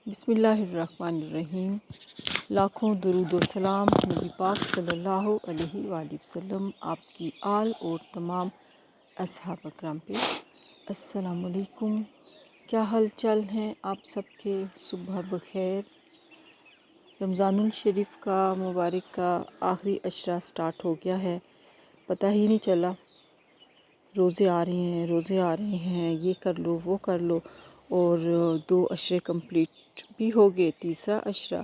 بسم اللہ الرحمن الرحیم۔ لاکھوں درود و سلام نبی پاک صلی اللہ علیہ وآلہ وسلم، آپ کی آل اور تمام اصحاب اکرام پہ۔ السلام علیکم، کیا حال چال ہیں آپ سب کے؟ صبح بخیر۔ رمضان الشریف کا مبارک کا آخری عشرہ سٹارٹ ہو گیا ہے، پتہ ہی نہیں چلا۔ روزے آ رہے ہیں، یہ کر لو وہ کر لو، اور 2 عشرے کمپلیٹ بھی ہو گئے، تیسرا عشرہ،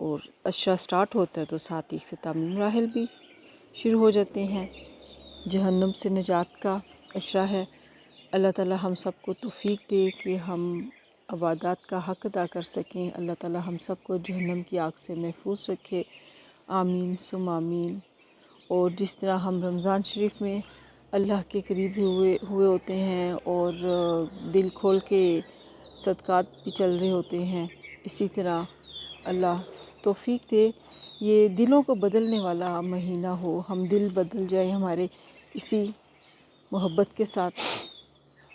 اور عشرہ سٹارٹ ہوتا ہے تو ساتھ ہی اختتامی مراحل بھی شروع ہو جاتے ہیں۔ جہنم سے نجات کا عشرہ ہے۔ اللہ تعالی ہم سب کو توفیق دے کہ ہم عبادات کا حق ادا کر سکیں۔ اللہ تعالی ہم سب کو جہنم کی آگ سے محفوظ رکھے، آمین ثم آمین۔ اور جس طرح ہم رمضان شریف میں اللہ کے قریب ہوئے ہوتے ہیں اور دل کھول کے صدقات بھی چل رہے ہوتے ہیں، اسی طرح اللہ توفیق دے یہ دلوں کو بدلنے والا مہینہ ہو، ہم دل بدل جائیں ہمارے، اسی محبت کے ساتھ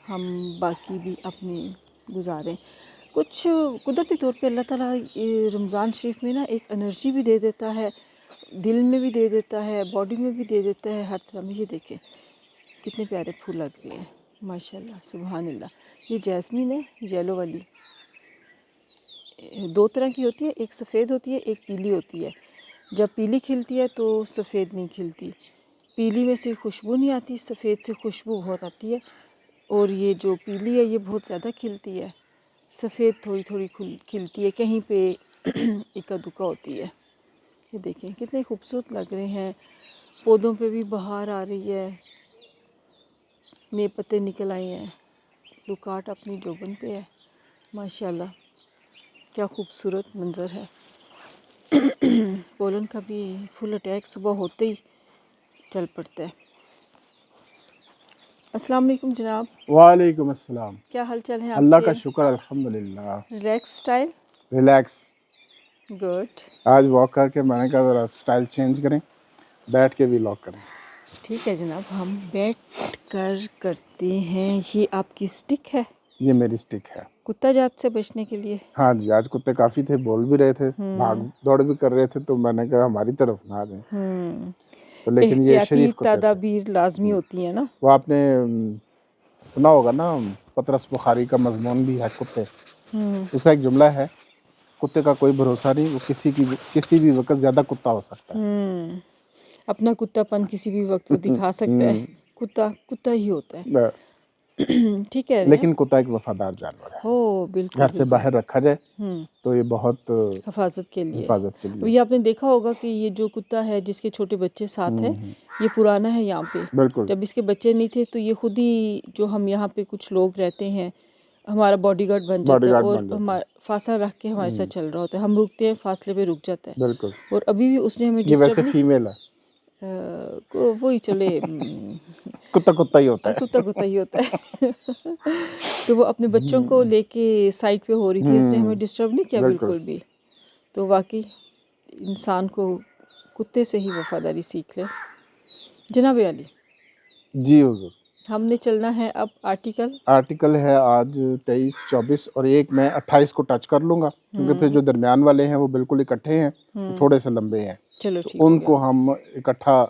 ہم باقی بھی اپنے گزاریں۔ کچھ قدرتی طور پہ اللہ تعالیٰ رمضان شریف میں نا ایک انرجی بھی دے دیتا ہے، دل میں بھی دے دیتا ہے، باڈی میں بھی دے دیتا ہے، ہر طرح میں۔ یہ دیکھیں کتنے پیارے پھول لگ رہے ہیں، ماشاءاللہ سبحان اللہ۔ یہ جیسمین ہے، یلو والی، 2 طرح کی ہوتی ہے، ایک سفید ہوتی ہے، ایک پیلی ہوتی ہے۔ جب پیلی کھلتی ہے تو سفید نہیں کھلتی، پیلی میں سے خوشبو نہیں آتی، سفید سے خوشبو بہت آتی ہے۔ اور یہ جو پیلی ہے یہ بہت زیادہ کھلتی ہے، سفید تھوڑی تھوڑی کھلتی ہے، کہیں پہ اکا دکا ہوتی ہے۔ یہ دیکھیں کتنے خوبصورت لگ رہے ہیں، پودوں پہ بھی بہار آ رہی ہے، نئے پتے نکل آئے ہیں، لکاٹ اپنی جوبن پہ ہے، ماشاءاللہ کیا خوبصورت منظر ہے۔ پولن کا بھی فل اٹیک صبح ہوتے ہی چل پڑتا ہے۔ السلام علیکم جناب۔ وعلیکم السلام۔ کیا حال چال ہیں آپ اللہ کے؟ کا شکر الحمدللہ۔ Relax style? ریلیکس۔ گڈ۔ آج واک کر کے میں نے کہا ذرا سٹائل چینج کریں، بیٹھ کے بھی لاک کریں۔ ٹھیک ہے جناب، ہم بیٹھ کر کرتے ہیں۔ یہ آپ کی سٹک ہے؟ یہ میری سٹک ہے، کتا جات سے بچنے کے لیے۔ ہاں جی۔ آج کتے کافی تھے، بول بھی رہے تھے، بھاگ دوڑ بھی کر رہے تھے، تو میں نے کہا ہماری طرف نہ آ جائیں۔ تو لیکن یہ احتیاطی شریف کتے تھے۔ تدابیر لازمی ہوتی ہیں نا۔ وہ آپ نے سنا ہوگا نا، پطرس بخاری کا مضمون بھی ہے کتے۔ اس کا ایک جملہ ہے، کتے کا کوئی بھروسہ نہیں، وہ کسی بھی وقت زیادہ کتا ہو سکتا ہے۔ اپنا کتا پن کسی بھی وقت وہ دکھا سکتا ہے، کتا ہی ہوتا ہے۔ ٹھیک کہہ رہے ہیں، لیکن کتا ایک وفادار جانور ہے، ہو بالکل گھر سے بالکل، باہر رکھا جائے تو یہ بہت حفاظت کے لیے۔ حفاظت کے اب لیے۔ یہ آپ نے دیکھا ہوگا کہ یہ جو کتا ہے جس کے چھوٹے بچے ساتھ ہیں، یہ پرانا ہے یہاں پہ۔ بالکل جب اس کے بچے نہیں تھے تو یہ خود ہی، جو ہم یہاں پہ کچھ لوگ رہتے ہیں، ہمارا باڈی گارڈ بن جاتا ہے، اور فاصلہ رکھ کے ہمارے ساتھ چل رہا ہوتا ہے، ہم رکتے ہیں فاصلے پہ رک جاتا ہے، بالکل۔ اور ابھی بھی اس نے ہمیں یہ ڈسٹرب ویسے نہیں، فیمیل ہے، وہی چلے، کتا ہی ہوتا ہے۔ کتا ہی ہوتا ہے۔ تو وہ اپنے بچوں کو لے کے سائڈ پہ ہو رہی تھی، اس نے ہمیں ڈسٹرب نہیں کیا بالکل بھی۔ تو واقعی انسان کو کتے سے ہی وفاداری سیکھ لے۔ جناب علی، جی حضور۔ ہم نے چلنا ہے اب آرٹیکل ہے آج 23، 24 اور ایک میں 28 کو ٹچ کر لوں گا، کیونکہ پھر جو درمیان والے ہیں وہ بالکل اکٹھے ہیں، تو تھوڑے سے لمبے ہیں، چلو تو ٹھیک ہو ان گیا۔ کو ہم اکٹھا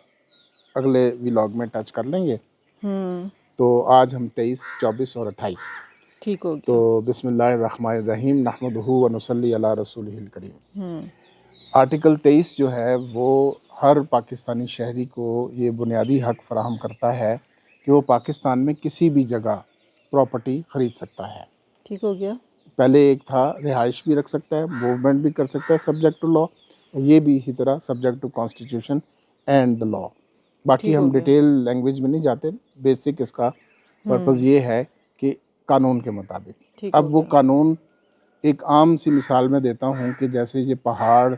اگلے ولاگ میں ٹچ کر لیں گے۔ تو آج ہم 23، 24 اور 28۔ ٹھیک ہو گیا۔ تو بسم اللہ الرحمن الرحیم، نحمدہ ونصلی علی رسولہ الکریم۔ آرٹیکل 23 جو ہے وہ ہر پاکستانی شہری کو یہ بنیادی حق فراہم کرتا ہے کہ وہ پاکستان میں کسی بھی جگہ پراپرٹی خرید سکتا ہے۔ ٹھیک ہو گیا۔ پہلے ایک تھا رہائش بھی رکھ سکتا ہے، موومنٹ بھی کر سکتا ہے سبجیکٹ ٹو لا، اور یہ بھی اسی طرح subject to constitution and the law. باقی ٹھیک ہم ہو گیا۔ ڈیٹیل لینگویج میں نہیں جاتے، بیسک اس کا پرپز یہ ہے کہ قانون کے مطابق۔ ٹھیک ہو اب وہ گیا۔ قانون ایک عام سی مثال میں دیتا ہوں کہ جیسے یہ پہاڑ،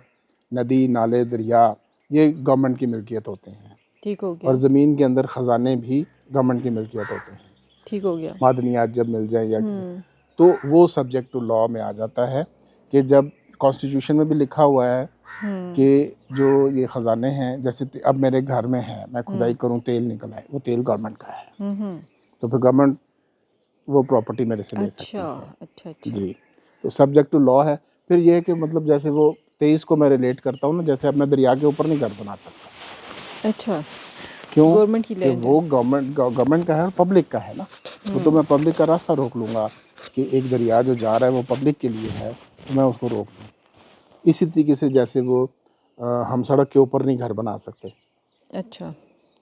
ندی، نالے، دریا، یہ گورنمنٹ کی ملکیت ہوتے ہیں، ٹھیک ہو اور گیا۔ زمین کے اندر خزانے بھی گورنمنٹ کی ملکیت ہوتے ہیں، ٹھیک ہو گیا۔ معدنیات جب مل جائیں یا کسی، تو وہ سبجیکٹ ٹو لا میں آ جاتا ہے کہ جب کانسٹیٹیوشن میں بھی لکھا ہوا ہے کہ جو یہ خزانے ہیں، جیسے اب میرے گھر میں ہے، میں کھدائی کروں تیل نکل آئے، وہ تیل گورنمنٹ کا ہے، تو پھر گورنمنٹ وہ پراپرٹی میرے سے لے سکتی اچھا ہے۔ اچھا اچھا۔ جی۔ تو سبجیکٹ ٹو لا ہے. پھر یہ ہے کہ مطلب جیسے وہ 23 کو میں ریلیٹ کرتا ہوں نا, جیسے اب میں دریا کے اوپر نہیں گھر بنا سکتا. اچھا, کیوں؟ گورنمنٹ کی کہ لینڈ وہ گورنمنٹ کا ہے اور پبلک کا ہے نا. وہ تو میں پبلک کا راستہ روک لوں گا کہ ایک دریا جو جا رہا ہے وہ پبلک کے لیے ہے, تو میں اس کو روک دوں. اسی طریقے سے جیسے وہ ہم سڑک کے اوپر نہیں گھر بنا سکتے. اچھا,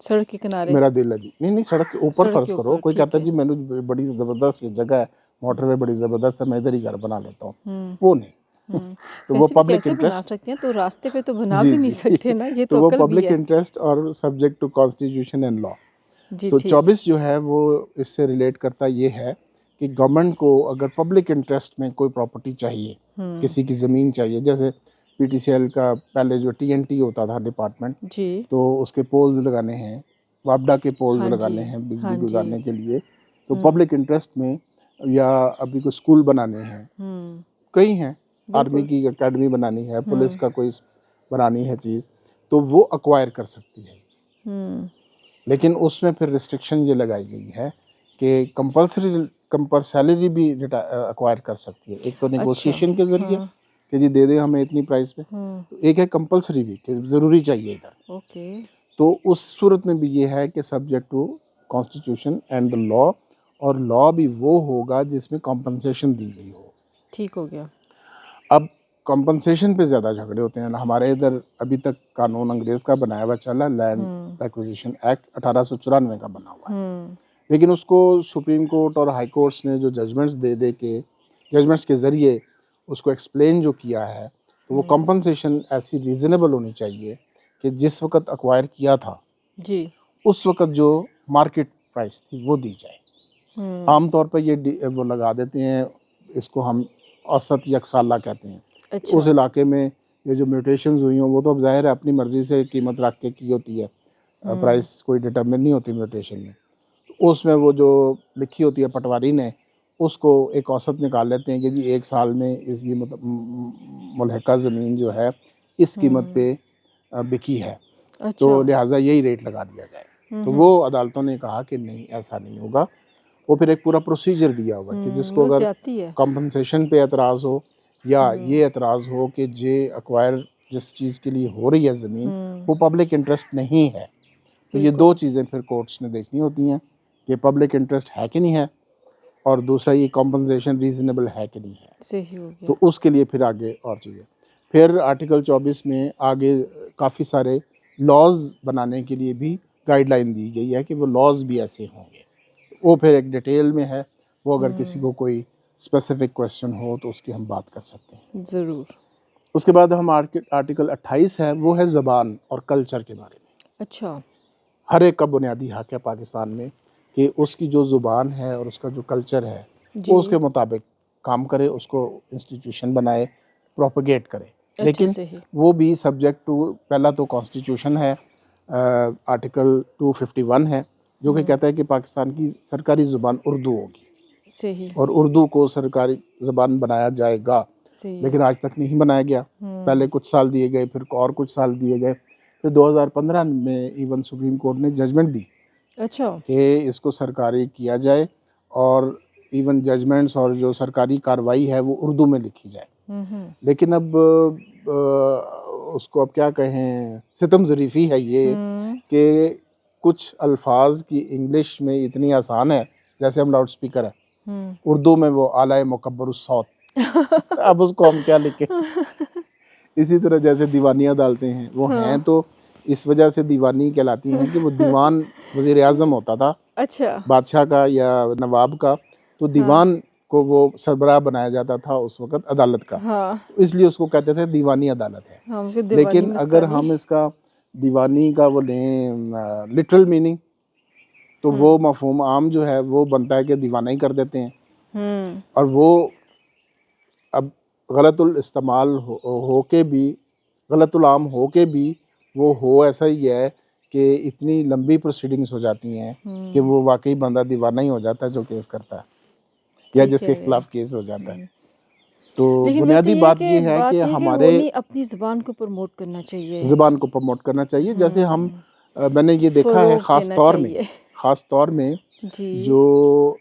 سڑک کے کنارے. میرا دل ہے جی, نہیں سڑک کے اوپر سڑک فرض کے کرو, اوپر, کوئی ٹھیک کہتا ہے. ہے جی میں نے بڑی زبردست یہ جگہ ہے, موٹر وے بڑی زبردست ہے, میں ادھر ہی گھر بنا لیتا ہوں, وہ نہیں. تو وہ ویسے بھی پبلک کیسے بنا انٹرسٹ, سکتے ہیں, تو راستے پہ تو بنا جی بھی نہیں جی, سکتے نا, یہ تو تو وہ عقل بھی پبلک ہے. انٹرسٹ اور سبجیکٹ ٹو کانسٹیٹیوشن اینڈ لا. جی تو ٹھیک. 24 جو ہے وہ اس سے ریلیٹ کرتا یہ ہے کہ گورنمنٹ کو اگر پبلک انٹرسٹ میں کوئی پراپرٹی چاہیے, کسی کی زمین چاہیے, جیسے پی ٹی سی ایل کا پہلے جو ٹی این ٹی ہوتا تھا ڈپارٹمنٹ, جی. تو اس کے پولز لگانے ہیں, وابڈا کے پولز ہاں لگانے جی, ہیں ہاں بجلی جی. گزارنے کے لیے, تو پبلک انٹرسٹ میں, یا ابھی کوئی اسکول بنانے ہیں, کئی ہیں, آرمی بالکل. کی اکیڈمی بنانی ہے, پولیس کا کوئی بنانی ہے چیز, تو وہ ایکوائر کر سکتی ہے. لیکن اس میں پھر ریسٹرکشن یہ لگائی گئی ہے کہ کمپلسری بھی ایکوائر کر سکتی ہے. ایک تو اچھا. نیگوسیشن کے ذریعے ہاں. کہ جی دے دیں ہمیں اتنی پرائس پہ, ایک ہے کمپلسری بھی کہ ضروری چاہیے ادھر. اوکے. تو اس صورت میں بھی یہ ہے کہ subject to constitution and the law, اور لا بھی وہ ہوگا جس میں کمپنسیشن دی گئی ہو. ٹھیک ہو گیا. اب کمپنسیشن پہ زیادہ جھگڑے ہوتے ہیں. ہمارے ادھر ابھی تک قانون انگریز کا بنایا ہوا چلا, لینڈ ایکوزیشن ایکٹ 1894 کا بنا ہوا ہے, لیکن اس کو سپریم کورٹ اور ہائی کورٹس نے جو ججمنٹس دے کے, ججمنٹس کے ذریعے اس کو ایکسپلین جو کیا ہے, تو وہ کمپنسیشن ایسی ریزنیبل ہونی چاہیے کہ جس وقت ایکوائر کیا تھا جی, اس وقت جو مارکیٹ پرائس تھی وہ دی جائے. عام طور پہ یہ وہ لگا دیتے ہیں, اس کو ہم اوسط یکسالہ کہتے ہیں. اس اچھا. علاقے میں یہ جو میوٹیشنز ہوئی ہوں وہ تو اب ظاہر ہے اپنی مرضی سے قیمت رکھ کے کی ہوتی ہے, پرائس کوئی ڈٹرمن نہیں ہوتی میوٹیشن میں. اس میں وہ جو لکھی ہوتی ہے پٹواری نے, اس کو ایک اوسط نکال لیتے ہیں کہ جی ایک سال میں اس کی ملحقہ زمین جو ہے اس قیمت پہ بکی ہے, اچھا. تو لہٰذا یہی ریٹ لگا دیا جائے. تو وہ عدالتوں نے کہا کہ نہیں, ایسا نہیں ہوگا. وہ پھر ایک پورا پروسیجر دیا ہوا ہے کہ جس کو وہ اگر زیادتی ہے. کمپنسیشن پہ اعتراض ہو, یا یہ اعتراض ہو کہ ایکوائر جس چیز کے لیے ہو رہی ہے زمین وہ پبلک انٹرسٹ نہیں ہے, تو یہ دو چیزیں پھر کورٹس نے دیکھنی ہوتی ہیں کہ پبلک انٹرسٹ ہے کہ نہیں ہے, اور دوسرا یہ کمپنسیشن ریزنیبل ہے کہ نہیں ہے. صحیح ہو گیا. تو اس کے لیے پھر آگے اور چیزیں. پھر آرٹیکل 24 میں آگے کافی سارے لاز بنانے کے لیے بھی گائیڈ لائن دی گئی ہے کہ وہ لاز بھی ایسے ہوں گے. وہ پھر ایک ڈیٹیل میں ہے, وہ اگر کسی کو کوئی اسپیسیفک کویشچن ہو تو اس کی ہم بات کر سکتے ہیں. ضرور. اس کے بعد ہم آرٹیکل 28 ہے, وہ ہے زبان اور کلچر کے بارے میں. اچھا. ہر ایک کا بنیادی حق ہے پاکستان میں کہ اس کی جو زبان ہے اور اس کا جو کلچر ہے وہ اس کے مطابق کام کرے, اس کو انسٹیٹیوشن بنائے, پروپیگیٹ کرے. اچھا, لیکن صحیح. وہ بھی سبجیکٹ ٹو, پہلا تو کانسٹیٹیوشن ہے, آرٹیکل 251 ہے, جو کہ کہتا ہے کہ پاکستان کی سرکاری زبان اردو ہوگی, صحیح. اور اردو کو سرکاری زبان بنایا جائے گا. صحیح. لیکن آج تک نہیں بنایا گیا. پہلے کچھ سال دیے گئے, پھر اور کچھ سال دیے گئے, پھر 2015 میں ایون سپریم کورٹ نے ججمنٹ دی اچھا. کہ اس کو سرکاری کیا جائے, اور ایون ججمنٹس اور جو سرکاری کارروائی ہے وہ اردو میں لکھی جائے. لیکن اب اس کو اب کیا کہیں, ستم ظریفی ہے یہ کہ کچھ الفاظ کی انگلش میں اتنی آسان ہے جیسے ہم لاؤڈ سپیکر ہے, اردو میں وہ اعلیٰ مکبر الصوت, اب اس کو ہم کیا لکھیں. اسی طرح جیسے دیوانی عدالتیں ہیں, وہ ہیں تو اس وجہ سے دیوانی کہلاتی ہیں کہ وہ دیوان وزیر اعظم ہوتا تھا اچھا. بادشاہ کا یا نواب کا, تو دیوان کو وہ سربراہ بنایا جاتا تھا اس وقت عدالت کا, اس لیے اس کو کہتے تھے دیوانی عدالت ہے. لیکن اگر ہم اس کا دیوانی کا وہ لیں لٹرل میننگ, تو وہ مفہوم عام جو ہے وہ بنتا ہے کہ دیوانہ ہی کر دیتے ہیں. اور وہ اب غلط الاستعمال ہو کے بھی, غلط العام ہو کے بھی وہ ہو ایسا ہی ہے کہ اتنی لمبی پروسیڈنگز ہو جاتی ہیں کہ وہ واقعی بندہ دیوانہ ہی ہو جاتا ہے جو کیس کرتا ہے, یا جس کے خلاف کیس ہو جاتا ہے. تو لیکن بنیادی بات یہ ہے کہ ہمارے اپنی زبان کو پروموٹ کرنا چاہیے, زبان کو پروموٹ کرنا چاہیے. جیسے ہم میں نے یہ دیکھا ہے فروغ دینا چاہیے. خاص طور میں جی جو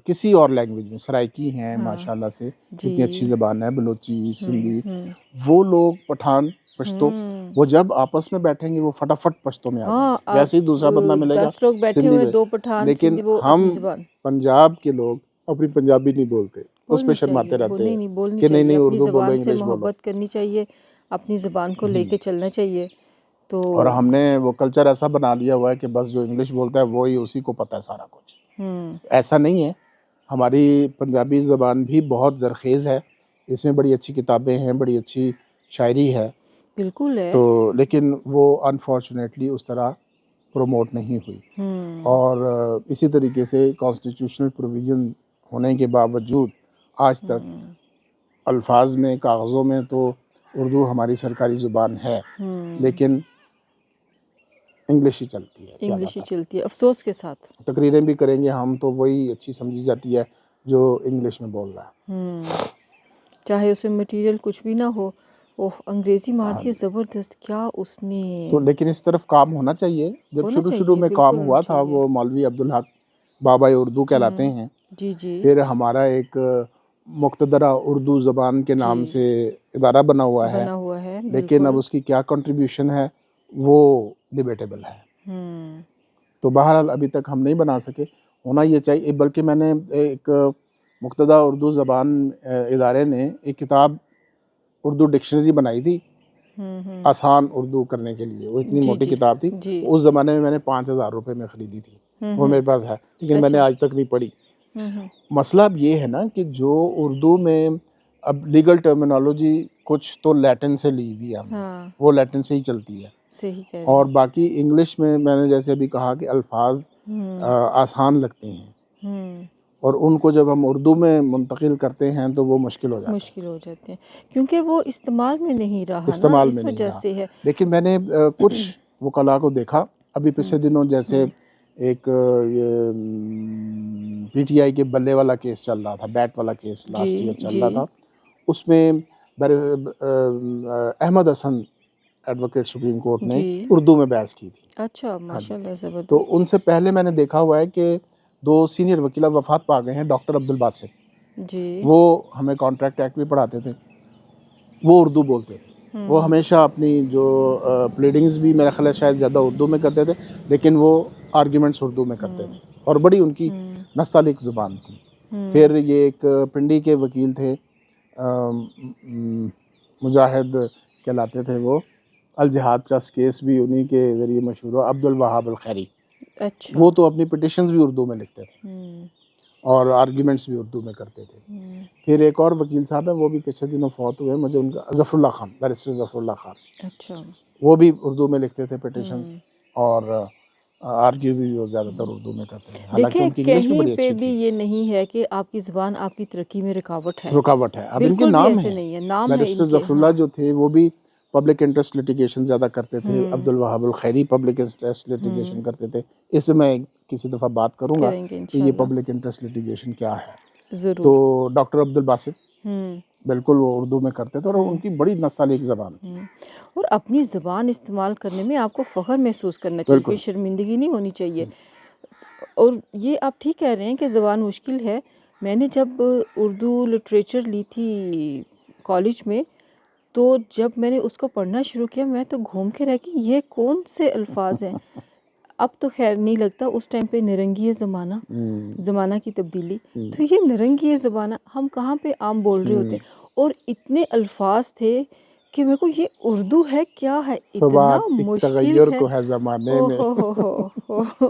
کسی اور لینگویج میں سرائکی ہیں ہاں ماشاءاللہ سے، جی اتنی اچھی زبان ہے، بلوچی، سندھی، ہوں وہ لوگ پٹھان پشتو، ہوں وہ جب آپس میں بیٹھیں گے وہ فٹافٹ پشتو میں آ جائیں ہاں گے، ویسے ہی دوسرا بندہ ملے گا 10 لوگ بیٹھے سندھی ہوئے، میں. 2 پٹھان لیکن سندھی، وہ اپنی ہم زبان پنجاب کے لوگ اپنی پنجابی نہیں بولتے، اس پہ بولنی شرماتے چاہیے، رہتے ہیں نہیں بولنی کہ نہیں چاہیے، نہیں اپنی اردو بولو، زبان سے انگلش بولو. محبت کرنی چاہیے، اپنی زبان کو لے کے چلنا چاہیے. تو اور ہم نے وہ کلچر ایسا بنا لیا ہوا ہے کہ بس جو انگلش بولتا ہے وہی اسی کو پتہ ہے سارا کچھ. ہوں ایسا نہیں ہے، ہماری پنجابی زبان بھی بہت زرخیز ہے، اس میں بڑی اچھی کتابیں ہیں، بڑی اچھی شاعری ہے، بالکل ہے. تو لیکن وہ انفارچونیٹلی اس طرح پروموٹ نہیں ہوئی. ہوں اور اسی طریقے سے کانسٹیٹیوشنل پروویژن ہونے کے باوجود آج تک الفاظ میں، کاغذوں میں تو اردو ہماری سرکاری زبان ہے، لیکن انگلش ہی چلتی ہے زیادہ انگلش ہی تر. چلتی ہے افسوس کے ساتھ. تقریریں بھی کریں گے ہم تو وہی اچھی سمجھی جاتی ہے جو انگلش میں بول رہا ہے. چاہے اس میں مٹیریل کچھ بھی نہ ہو، وہ انگریزی مارتی ہے زبردست، کیا اس نے تو لیکن اس طرف کام ہونا چاہیے. جب ہونا شروع چاہیے، میں بالکل کام ہونا ہوا تھا، چاہیے. وہ مولوی عبدالحق بابا اردو کہلاتے ہیں. جی جی پھر ہمارا ایک مقتدرہ اردو زبان کے جی نام سے ادارہ بنا ہوا ہے، بنا ہوا ہے، لیکن اب بالکل. اس کی کیا کنٹریبیوشن ہے وہ ڈیبیٹیبل ہے. ہوں تو بہرحال ابھی تک ہم نہیں بنا سکے، ہونا یہ چاہیے. بلکہ میں نے ایک مقتدہ اردو زبان ادارے نے ایک کتاب اردو ڈکشنری بنائی تھی آسان اردو کرنے کے لیے. وہ اتنی جی موٹی جی کتاب تھی، جی. اس زمانے میں نے 5,000 روپے میں خریدی تھی. وہ میرے پاس ہے لیکن میں نے اچھا. آج تک نہیں پڑھی. مسئلہ اب یہ ہے نا کہ جو اردو میں اب لیگل ٹرمینالوجی کچھ تو لیٹن سے لی ہوئی ہے ہم نے، ہاں وہ لیٹن سے ہی چلتی ہے. صحیح کہہ رہے اور ہیں. باقی انگلش میں نے جیسے ابھی کہا کہ الفاظ آسان لگتے ہیں، اور ان کو جب ہم اردو میں منتقل کرتے ہیں تو وہ مشکل ہو جاتا ہے، مشکل ہو جاتے ہیں کیونکہ وہ استعمال میں نہیں رہا نا، استعمال اس میں نہیں وجہ رہا. سے ہے. لیکن میں نے کچھ وکلاء کو دیکھا ابھی پچھلے دنوں، جیسے ایک یہ پی ٹی آئی کے بلے والا کیس چل رہا تھا، بیٹ والا کیس جی لاسٹ ایئر چل جی رہا تھا. اس میں احمد حسن ایڈوکیٹ سپریم کورٹ نے جی. اردو میں بحث کی تھی. اچھا ہاں جی. ماشاء اللہ تو زبردست. ان سے پہلے میں نے دیکھا ہوا ہے کہ 2 سینئر وکیلہ وفات پا گئے ہیں. ڈاکٹر عبدالباسط، جی وہ ہمیں کانٹریکٹ ایکٹ بھی پڑھاتے تھے، وہ اردو بولتے تھے. وہ ہمیشہ اپنی جو پلیڈنگز بھی میرا خیال ہے شاید زیادہ اردو میں کرتے تھے، لیکن وہ آرگیومنٹس اردو میں کرتے تھے، اور بڑی ان کی نستعلیق زبان تھی. پھر یہ ایک پنڈی کے وکیل تھے، مجاہد کہلاتے تھے وہ، الجہاد ٹرسٹ کیس بھی انہی کے ذریعے مشہور ہوا، عبد الوہاب الخیری. اچھا. وہ تو اپنی پٹیشنز بھی اردو میں لکھتے تھے اور آرگیومنٹس بھی اردو میں کرتے تھے. پھر ایک اور وکیل صاحب ہیں، وہ بھی پچھلے دنوں فوت ہوئے، مجھے ان کا ظفر اللہ خان، بیرسٹر ظفر اللہ خان، اچھا. وہ بھی اردو میں لکھتے تھے پٹیشنز، اور آرگیو بھی وہ زیادہ تر اردو میں کرتے تھے، حالانکہ دیکھیں ان کی انگلش بھی کہیں بڑی پہ اچھی بھی تھی. یہ نہیں ہے کہ آپ کی زبان آپ کی ترقی میں رکاوٹ ہے، رکاوٹ ہے. اب ان کے بالکل بھی نام ایسے ہیں، نہیں ہے، نام ہے ان بیرسٹر کے. ظفر اللہ ہاں جو تھے وہ بھی پبلک انٹرسٹ لیٹیگیشن زیادہ کرتے تھے، عبد الوہاب الخیری پبلک انٹرسٹ لیٹیگیشن کرتے تھے. اس میں میں کسی دفعہ بات کروں گا کریں گے کہ یہ انشاءاللہ پبلک انٹرسٹ لیٹیگیشن کیا ہے. ضرور. تو ڈاکٹر عبدالباسط بالکل وہ اردو میں کرتے تھے، اور ان کی بڑی نستعلیق زبان تھی. اور اپنی زبان استعمال کرنے میں آپ کو فخر محسوس کرنا چاہیے، بالکل. کوئی شرمندگی نہیں ہونی چاہیے. اور یہ آپ ٹھیک کہہ رہے ہیں کہ زبان مشکل ہے. میں نے جب اردو لٹریچر لی تھی کالج میں، تو جب میں نے اس کو پڑھنا شروع کیا، میں تو گھوم کے رہ گئی، یہ کون سے الفاظ ہیں. اب تو خیر نہیں لگتا، اس ٹائم پہ نرنگی زمانہ، زمانہ کی تبدیلی، تو یہ نرنگی زمانہ ہم کہاں پہ عام بول رہے ہوتے ہیں، اور اتنے الفاظ تھے کہ میرے کو یہ اردو ہے کیا ہے، اتنا سوات ایک مشکل تغیر ہے. کو ہے زمانے او میں. ہو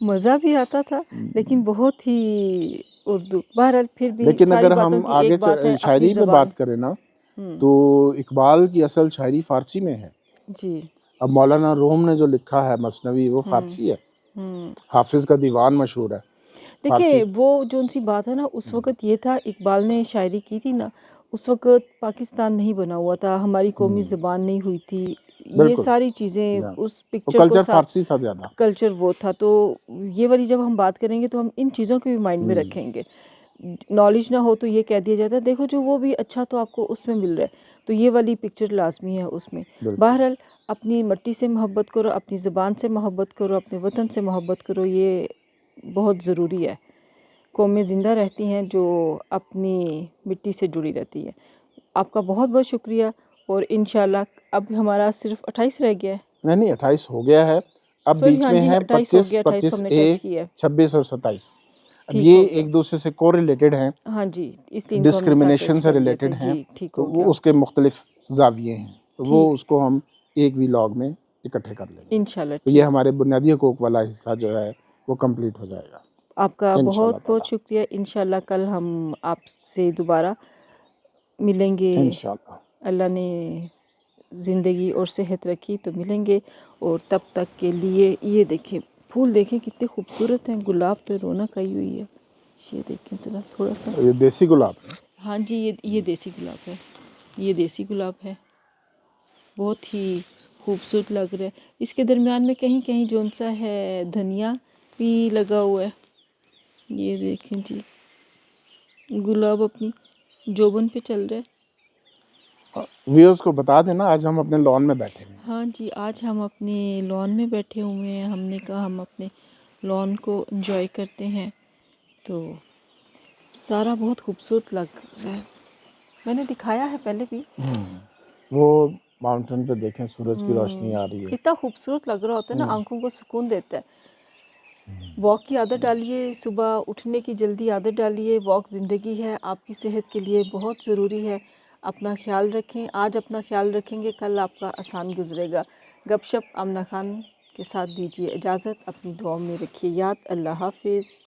مزہ بھی آتا تھا، لیکن بہت ہی اردو. بہرحال پھر بھی لیکن ساری اگر باتوں ہم کی آگے ایک بات ہے، اپنی شاعری پہ زبان. بات کریں نا، تو اقبال کی اصل شاعری فارسی میں ہے. جی. اب مولانا روم نے جو لکھا ہے مثنوی، وہ فارسی ہے. حافظ کا دیوان مشہور ہے فارسی. دیکھیں وہ جو ان سی بات ہے نا، اس وقت یہ تھا، اقبال نے شاعری کی تھی نا، اس وقت پاکستان نہیں بنا ہوا تھا، ہماری قومی زبان نہیں ہوئی تھی، یہ بالکل. ساری چیزیں اس تو پکچر کو کلچر ساتھ، فارسی تھا زیادہ. کلچر وہ تھا. تو یہ والی جب ہم بات کریں گے تو ہم ان چیزوں کو بھی مائنڈ میں رکھیں گے. نالج نہ ہو تو یہ کہہ دیا جاتا ہے دیکھو جو وہ بھی اچھا تو آپ کو اس میں مل رہا ہے، تو یہ والی پکچر لازمی ہے اس میں. بہرحال اپنی مٹی سے محبت کرو، اپنی زبان سے محبت کرو، اپنے وطن سے محبت کرو، یہ بہت ضروری ہے. قومیں زندہ رہتی ہیں جو اپنی مٹی سے جڑی رہتی ہے. آپ کا بہت بہت شکریہ. اور انشاءاللہ اب ہمارا صرف 28 رہ گیا ہے. نہیں 28 ہو گیا ہے. اب سوری بیچ ہاں میں جی ہے 28 ہو 25 گیا. 28 کو 25 ہم نے اے ٹچ کیا ہے. 26 اور 27. اب ٹھیک ہو یہ گیا. ایک دوسرے سے کو ریلیٹڈ ہیں, ہاں جی اس لیے ان کو ہم نے ساتھ ڈسکرمنیشن ٹچ سے کر لیے تھے. ریلیٹڈ ہیں, جی ٹھیک تو ہو وہ گیا. اس کے مختلف زاویے ہیں, تو وہ ٹھیک اس کو ہم ایک ولاگ میں اکٹھے کر لیں گے. انشاءاللہ. تو یہ ٹھیک. ہمارے بنیادی حقوق والا حصہ جو ہے وہ کمپلیٹ ہو جائے گا آپ کا انشاءاللہ بہت بہت تعالی. شکریہ. انشاءاللہ کل ہم آپ سے دوبارہ ملیں گے. انشاءاللہ اللہ نے زندگی اور صحت رکھی تو ملیں گے. اور تب تک کے لیے یہ دیکھیں پھول دیکھیں کتنے خوبصورت ہیں. گلاب پہ رونق آئی ہوئی ہے. یہ دیکھیں ذرا تھوڑا سا. یہ دیسی گلاب ہے. ہاں جی یہ دیسی گلاب ہے. یہ دیسی گلاب ہے. بہت ہی خوبصورت لگ رہا ہے. اس کے درمیان میں کہیں کہیں جون سا ہے دھنیا بھی لگا ہوا ہے. یہ دیکھیں جی گلاب اپنی جوبن پہ چل رہا ہے. ویورز کو بتا دینا آج ہم اپنے لان میں بیٹھے ہیں. ہاں جی آج ہم اپنے لان میں بیٹھے ہوئے ہیں. ہم نے کہا ہم اپنے لان کو انجوائے کرتے ہیں. تو سارا بہت خوبصورت لگ رہا ہے. میں نے دکھایا ہے پہلے بھی. وہ ماؤنٹین پہ دیکھیں سورج کی روشنی آ رہی ہے. اتنا خوبصورت لگ رہا ہوتا ہے نا, آنکھوں کو سکون دیتا ہے. واک کی عادت ڈالیے. صبح اٹھنے کی جلدی عادت ڈالیے. واک زندگی ہے. آپ کی صحت کے لیے بہت ضروری ہے. اپنا خیال رکھیں. آج اپنا خیال رکھیں گے کل آپ کا آسان گزرے گا. گپ شپ آمنہ خان کے ساتھ دیجیے اجازت. اپنی دعاؤں میں رکھیے یاد. اللہ حافظ.